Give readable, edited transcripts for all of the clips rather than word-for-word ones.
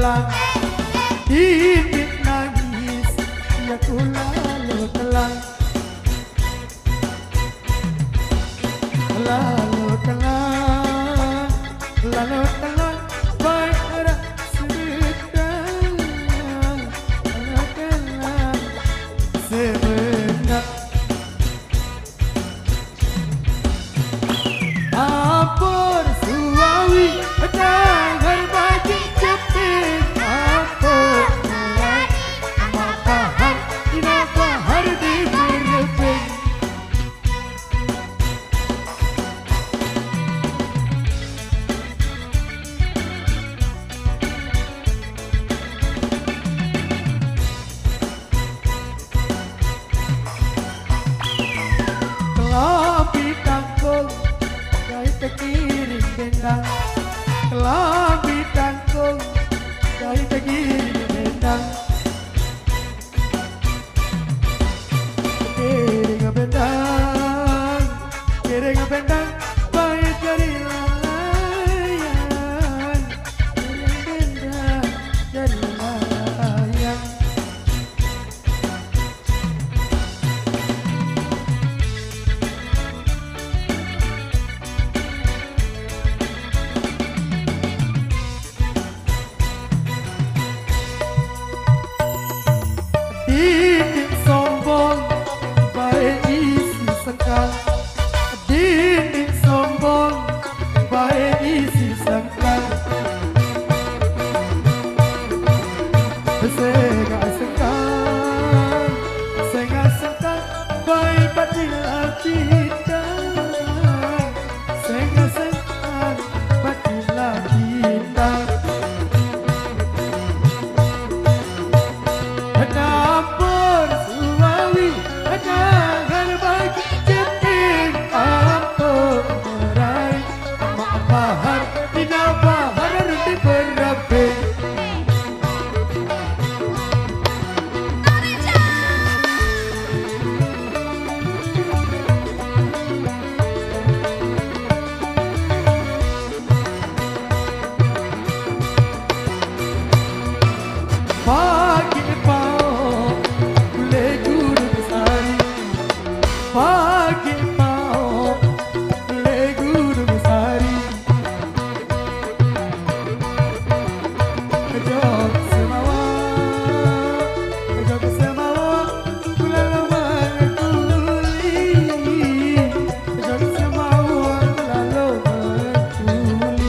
telang, titik nangis ya ku lalu telang, lalu telang, lalu telang, baik arah sedang, lalu telang sebentar. Ampun suawi tangan bagi cepet, ampun mulai matahar tidak bahar di berlepeng. Kelambi tangkung ke kiri bendang, kelambi tangkung dari ke kiri bendang, kiri bendang, kiri bendang, baik dari layang, kiri bendang dari layang. Dinding sombong baik isi sekal, dinding sombong baik isi sekal, sengak sekal, sengak sekal baik batilah bintang, sengak sekal batilah bintang. Ampun suawi tangan bagi cepet, ampun merai mak bahar tidak bahar di berapeng. Pagi pao boleh guru besari, pagi pao boleh guru besari, kejok semawa, kejok semawa, bulan lama kuli, kejok semawa, bulan lama kuli.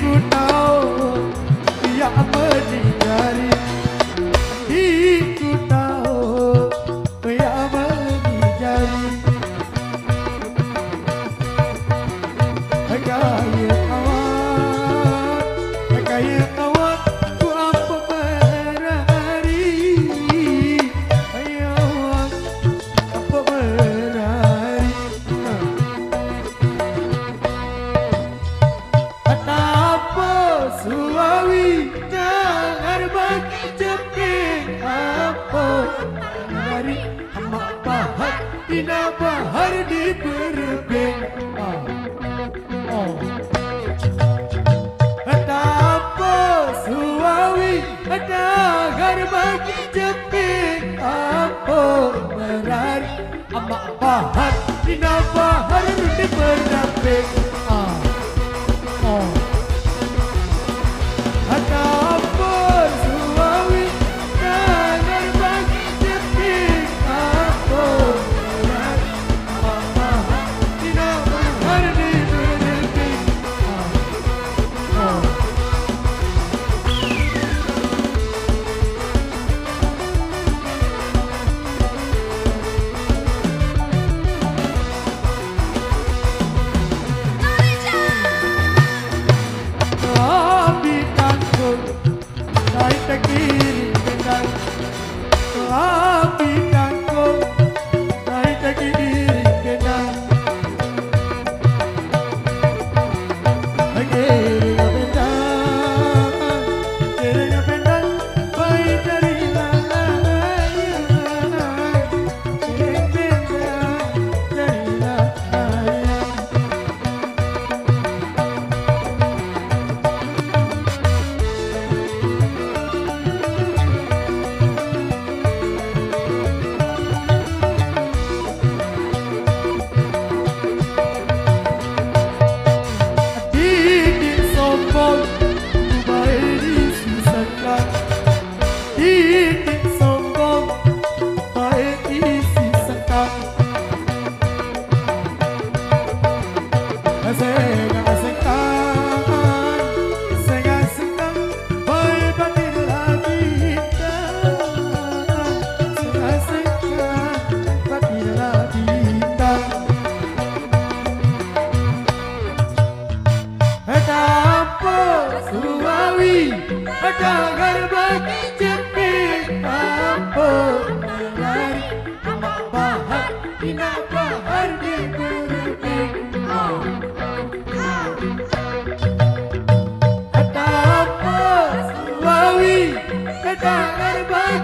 Ku tahu dia menjari, ku tahu dia menjari, gaya awak, gaya awak ku apa berari, gaya awak apa berari. Suawi jangan bagi cepet, apa dari mak bahar tidak bahar di berepeng. Apa suawi jangan bagi cepet, apa dari mak bahar tidak bahar di berepeng. Titik sombong baik isi sekam Asing-asingkan baik batin lagi Asing-asingkan batin lagi Tanpa suawi ada gerbang jepit Tanpa menari amak bahar ina bahar di berpik Tanpa suawi ada gerbang